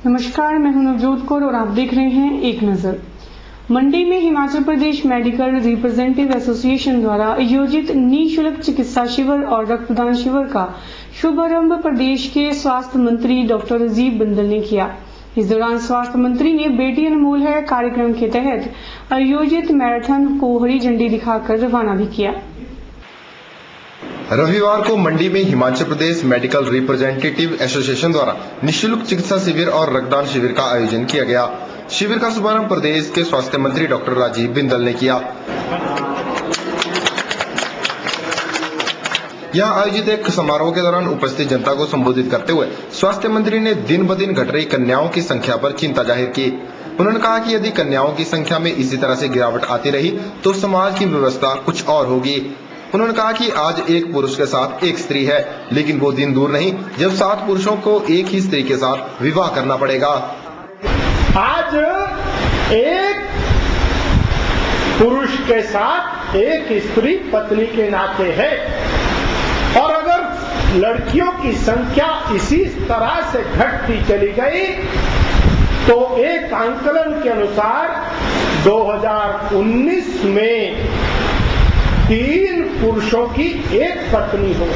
नमस्कार, मैं हूं नवजोत कौर और आप देख रहे हैं एक नजर। मंडी में Himachal Pradesh medical representative association द्वारा आयोजित निःशुल्क चिकित्सा शिविर और रक्तदान शिविर का शुभारंभ प्रदेश के स्वास्थ्य मंत्री डॉक्टर राजीव बिंदल ने किया। इस दौरान स्वास्थ्य मंत्री ने बेटी अनमोल है कार्यक्रम के तहत आयोजित मैराथन को हरी झंडी दिखाकर रवाना भी किया। रविवार को मंडी में Himachal Pradesh medical representative association द्वारा निःशुल्क चिकित्सा शिविर और रक्तदान शिविर का आयोजन किया गया। शिविर का शुभारंभ प्रदेश के स्वास्थ्य मंत्री डॉक्टर राजीव बिंदल ने किया। यहां आयोजित एक समारोह के दौरान उपस्थित जनता को संबोधित करते हुए स्वास्थ्य मंत्री ने दिन ब दिन घट रही कन्याओं की संख्या पर चिंता जाहिर की। उन्होंने कहा कि यदि कन्याओं की संख्या में इसी तरह से गिरावट आती रही तो समाज की व्यवस्था कुछ और होगी। उन्होंने कहा कि आज एक पुरुष के साथ एक स्त्री है, लेकिन वो दिन दूर नहीं जब 7 पुरुषों को एक ही स्त्री के साथ विवाह करना पड़ेगा। आज एक पुरुष के साथ एक स्त्री पत्नी के नाते है और अगर लड़कियों की संख्या इसी तरह से घटती चली गई तो एक आंकलन के अनुसार 2019 में 3 पुरुषों की एक पत्नी हो।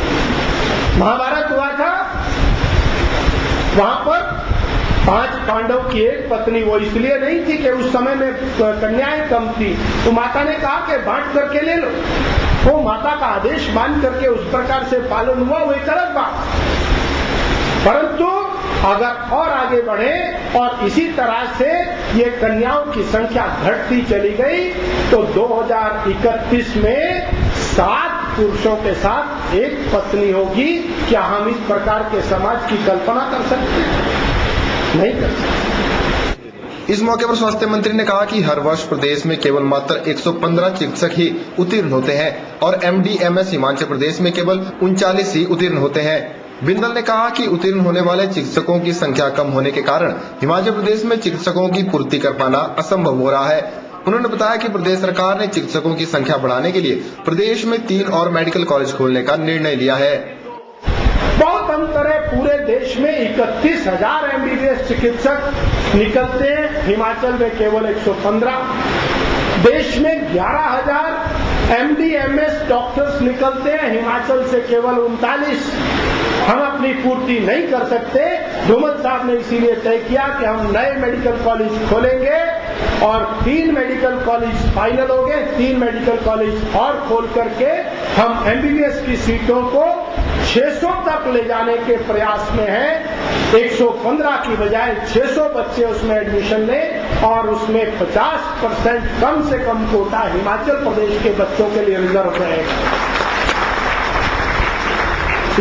महाभारत हुआ था, वहां पर 5 पांडव की एक पत्नी, वो इसलिए नहीं थी कि उस समय में कन्याएं कम थी, तो माता ने कहा कि बांट करके ले लो। वो माता का आदेश मान करके उस प्रकार से पालन हुआ, वो एक अलग बात। परंतु अगर और आगे बढ़े और इसी तरह से ये कन्याओं की संख्या घटती चली गई तो 2031 में 7 पुरुषों के साथ एक पत्नी होगी। क्या हम इस प्रकार के समाज की कल्पना कर सकते हैं? नहीं कर सकते। इस मौके पर स्वास्थ्य मंत्री ने कहा कि हर वर्ष प्रदेश में केवल मात्र 115 चिकित्सक ही उत्तीर्ण होते हैं और MD-MS हिमाचल प्रदेश में केवल 39 ही उत्तीर्ण होते हैं। बिंदल ने कहा कि उत्तीर्ण होने वाले चिकित्सकों की संख्या कम होने के कारण हिमाचल प्रदेश में चिकित्सकों की पूर्ति कर पाना असंभव हो रहा है। उन्होंने बताया कि प्रदेश सरकार ने चिकित्सकों की संख्या बढ़ाने के लिए प्रदेश में 3 और मेडिकल कॉलेज खोलने का निर्णय लिया है। बहुत अंतर है, पूरे देश में 31,000 MBBS चिकित्सक निकलते हैं, हिमाचल में केवल 115। देश में 11,000 MD-MS डॉक्टर्स निकलते हैं, हिमाचल से केवल 39। हम अपनी पूर्ति नहीं कर सकते। धूमल साहब ने इसीलिए तय किया कि हम नए मेडिकल कॉलेज खोलेंगे और 3 मेडिकल कॉलेज फाइनल हो गए। 3 मेडिकल कॉलेज और खोल करके हम MBBS की सीटों को 600 तक ले जाने के प्रयास में हैं। 115 की बजाय 600 बच्चे उसमें एडमिशन लें और उसमें 50% कम से कम कोटा हिमाचल प्रदेश के बच्चों के लिए रिजर्व रहेगा।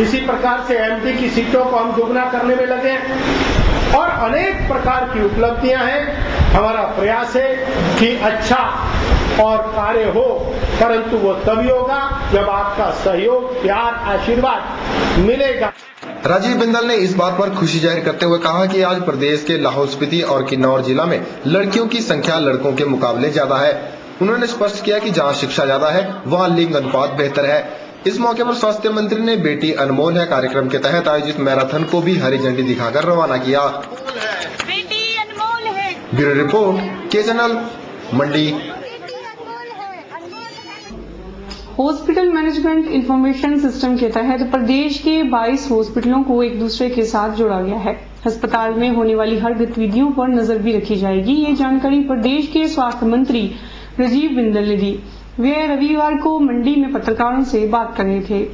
इसी प्रकार से MD की सीटों को हम दुगना करने में लगे और अनेक प्रकार की उपलब्धियां हैं। हमारा प्रयास है कि अच्छा और कार्य हो, परंतु वो तभी होगा जब आपका सहयोग, प्यार, आशीर्वाद मिलेगा। राजीव बिंदल ने इस बात पर खुशी जाहिर करते हुए कहा कि आज प्रदेश के लाहौल स्पीति और किन्नौर जिला में लड़कियों की संख्या लड़कों के मुकाबले ज्यादा है। उन्होंने स्पष्ट किया कि जहां शिक्षा ज्यादा है वहां लिंग अनुपात बेहतर है। इस मौके पर स्वास्थ्य मंत्री ने बेटी अनमोल है कार्यक्रम के तहत आयोजित मैराथन को भी हरी झंडी दिखाकर रवाना किया। बेटी अनमोल है। ब्यूरो रिपोर्ट के चैनल मंडी। हॉस्पिटल मैनेजमेंट इंफॉर्मेशन सिस्टम के तहत प्रदेश के 22 हॉस्पिटलों को एक दूसरे के साथ जोड़ा गया है। अस्पताल में होने वाली हर गतिविधियों पर नजर भी रखी जाएगी। ये जानकारी प्रदेश के स्वास्थ्य मंत्री राजीव बिंदल ने दी। वे रविवार को मंडी में पत्रकारों से बात कर रहे थे।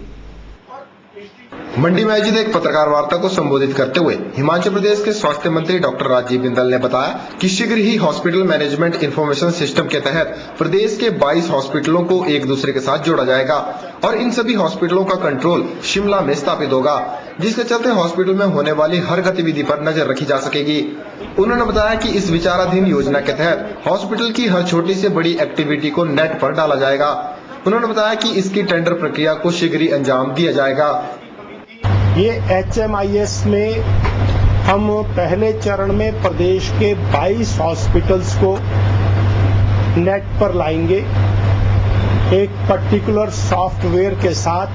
मंडी में आयोजित एक पत्रकार वार्ता को संबोधित करते हुए हिमाचल प्रदेश के स्वास्थ्य मंत्री डॉक्टर राजीव बिंदल ने बताया कि शीघ्र ही हॉस्पिटल मैनेजमेंट इंफॉर्मेशन सिस्टम के तहत प्रदेश के 22 हॉस्पिटलों को एक दूसरे के साथ जोड़ा जाएगा और इन सभी हॉस्पिटलों का कंट्रोल शिमला में स्थापित होगा, जिसके चलते हॉस्पिटल में होने वाली हर गतिविधि पर नजर रखी जा सकेगी। उन्होंने बताया कि इस विचाराधीन योजना के तहत हॉस्पिटल की हर छोटी से बड़ी एक्टिविटी को नेट पर डाला जाएगा। उन्होंने बताया कि इसकी टेंडर प्रक्रिया को शीघ्र ही अंजाम दिया जाएगा। ये HMIS में हम पहले चरण में प्रदेश के 22 हॉस्पिटल्स को नेट पर लाएंगे, एक पर्टिकुलर सॉफ्टवेयर के साथ,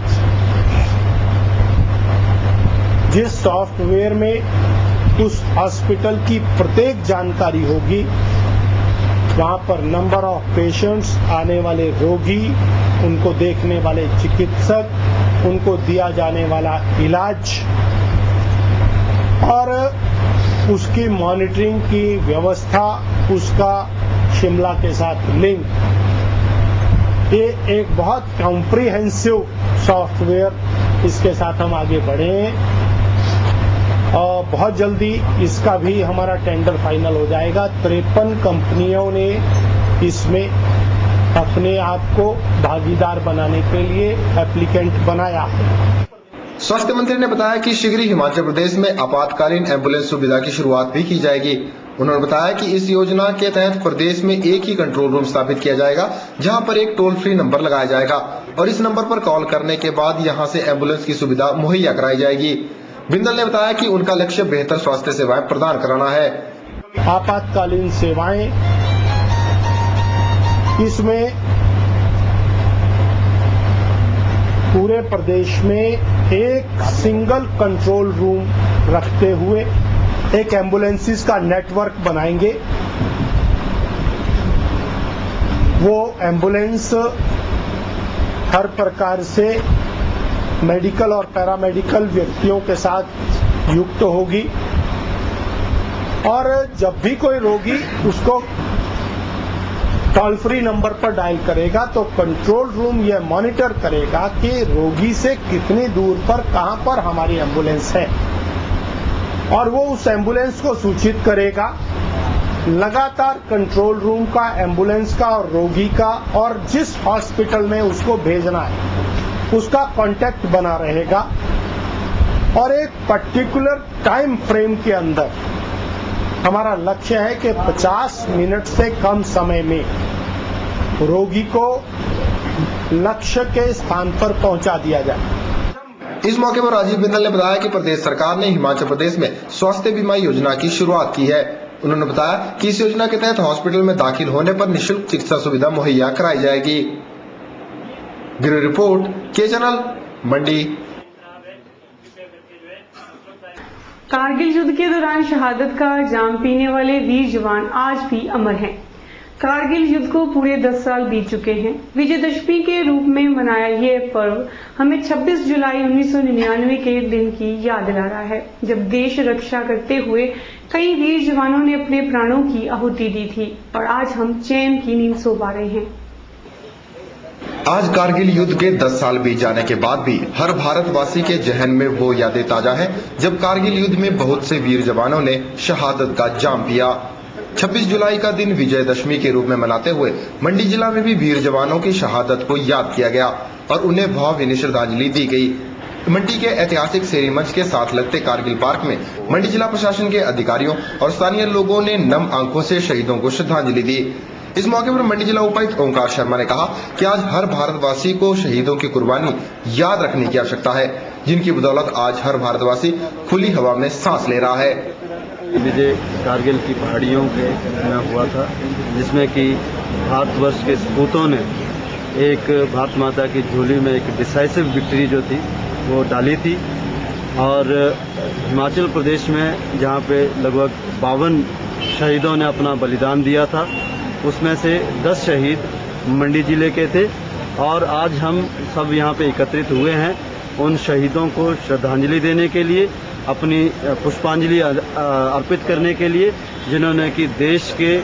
जिस सॉफ्टवेयर में उस हॉस्पिटल की प्रत्येक जानकारी होगी। वहां पर नंबर ऑफ पेशेंट्स, आने वाले रोगी, उनको देखने वाले चिकित्सक, उनको दिया जाने वाला इलाज और उसकी मॉनिटरिंग की व्यवस्था, उसका शिमला के साथ लिंक, ये एक बहुत कॉम्प्रिहेंसिव सॉफ्टवेयर, इसके साथ हम आगे बढ़े हैं और बहुत जल्दी इसका भी हमारा टेंडर फाइनल हो जाएगा। 53 कंपनियों ने इसमें अपने आप को भागीदार बनाने के लिए एप्लीकेंट बनाया है। स्वास्थ्य मंत्री ने बताया कि शीघ्र ही हिमाचल प्रदेश में आपातकालीन एम्बुलेंस सुविधा की शुरुआत भी की जाएगी। उन्होंने बताया कि इस योजना के तहत प्रदेश में एक ही कंट्रोल रूम स्थापित किया जाएगा, जहां पर एक टोल फ्री नंबर लगाया जाएगा और इस नंबर पर कॉल करने के बाद यहां से एम्बुलेंस की सुविधा मुहैया कराई जाएगी। बिंदल ने बताया कि उनका लक्ष्य बेहतर स्वास्थ्य सेवाएं प्रदान कराना है। आपातकालीन सेवाएं, इसमें पूरे प्रदेश में एक सिंगल कंट्रोल रूम रखते हुए एक एम्बुलेंसेस का नेटवर्क बनाएंगे। वो एम्बुलेंस हर प्रकार से मेडिकल और पैरामेडिकल व्यक्तियों के साथ युक्त होगी और जब भी कोई रोगी उसको टोल फ्री नंबर पर डायल करेगा तो कंट्रोल रूम यह मॉनिटर करेगा कि रोगी से कितनी दूर पर कहां पर हमारी एम्बुलेंस है और वो उस एम्बुलेंस को सूचित करेगा। लगातार कंट्रोल रूम का, एम्बुलेंस का और रोगी का और जिस हॉस्पिटल में उसको भेजना है उसका कांटेक्ट बना रहेगा और एक पर्टिकुलर टाइम फ्रेम के अंदर हमारा लक्ष्य है कि 50 मिनट से कम समय में रोगी को लक्ष्य के स्थान पर पहुंचा दिया जाए। इस मौके पर राजीव बिंदल ने बताया कि प्रदेश सरकार ने हिमाचल प्रदेश में स्वास्थ्य बीमा योजना की शुरुआत की है। उन्होंने बताया कि इस योजना के तहत हॉस्पिटल में दाखिल होने पर निःशुल्क चिकित्सा सुविधा मुहैया कराई जाएगी। ब्यूरो रिपोर्ट, के चैनल, मंडी। कारगिल युद्ध के दौरान शहादत का जाम पीने वाले वीर जवान आज भी अमर हैं। कारगिल युद्ध को पूरे 10 साल बीत चुके हैं। विजयदशमी के रूप में मनाया ये पर्व हमें 26 जुलाई 1999 के दिन की याद दिला रहा है, जब देश रक्षा करते हुए कई वीर जवानों ने अपने प्राणों की आहुति दी थी और आज हम चैन की नींद सो पा रहे हैं। आज कारगिल युद्ध के 10 साल बीत जाने के बाद भी हर भारतवासी के जहन में वो यादें ताजा हैं, जब कारगिल युद्ध में बहुत से वीर जवानों ने शहादत का जाम पिया। 26 जुलाई का दिन विजयदशमी के रूप में मनाते हुए मंडी जिला में भी वीर जवानों की शहादत को याद किया गया और उन्हें भावभीनी श्रद्धांजलि दी गई। मंडी के ऐतिहासिक शेरी मंच के साथ लगते कारगिल पार्क में मंडी जिला प्रशासन के अधिकारियों और स्थानीय लोगों ने नम आंखों से शहीदों को श्रद्धांजलि दी। इस मौके पर मंडी जिला उपायुक्त ओंकार शर्मा ने कहा कि आज हर भारतवासी को शहीदों की कुर्बानी याद रखने की आवश्यकता है, जिनकी बदौलत आज हर भारतवासी खुली हवा में सांस ले रहा है। विजय कारगिल की पहाड़ियों के में हुआ था, जिसमें कि भारतवर्ष के सपूतों ने एक भारत माता की झोली में एक डिसाइसिव विक्ट्री जो थी वो डाली थी और हिमाचल प्रदेश में जहाँ पे लगभग 52 शहीदों ने अपना बलिदान दिया था, उसमें से 10 शहीद मंडी जिले के थे और आज हम सब यहाँ पे एकत्रित हुए हैं उन शहीदों को श्रद्धांजलि देने के लिए, अपनी पुष्पांजलि अर्पित करने के लिए, जिन्होंने कि देश के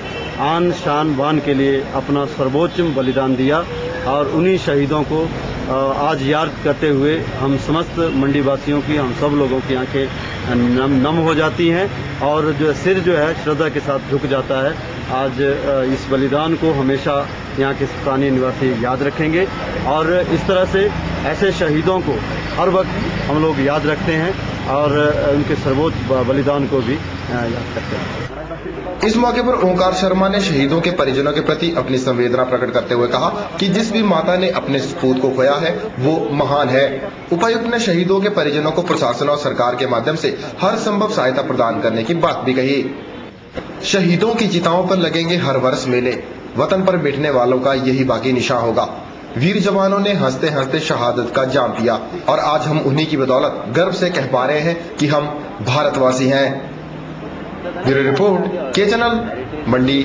आन शान बान के लिए अपना सर्वोच्च बलिदान दिया और उन्हीं शहीदों को आज याद करते हुए हम समस्त मंडी वासियों की, हम सब लोगों की आंखें नम हो जाती हैं और जो सिर जो है श्रद्धा के साथ झुक जाता है। आज इस बलिदान को हमेशा यहाँ के स्थानीय निवासी याद रखेंगे और इस तरह से ऐसे शहीदों को हर वक्त हम लोग याद रखते हैं और उनके सर्वोच्च बलिदान को भी याद करते हैं। इस मौके पर ओंकार शर्मा ने शहीदों के परिजनों के प्रति अपनी संवेदना प्रकट करते हुए कहा कि जिस भी माता ने अपने सपूत को खोया है वो महान है। उपायुक्त ने शहीदों के परिजनों को प्रशासन और सरकार के माध्यम से हर संभव सहायता प्रदान करने की बात भी कही। शहीदों की चिताओं पर लगेंगे हर वर्ष मेले, वतन पर बैठने वालों का यही बाकी निशान होगा। वीर जवानों ने हंसते हंसते शहादत का जाम पिया और आज हम उन्हीं की बदौलत गर्व से कह पा रहे हैं कि हम भारतवासी हैं। ब्यूरो रिपोर्ट के चैनल मंडी।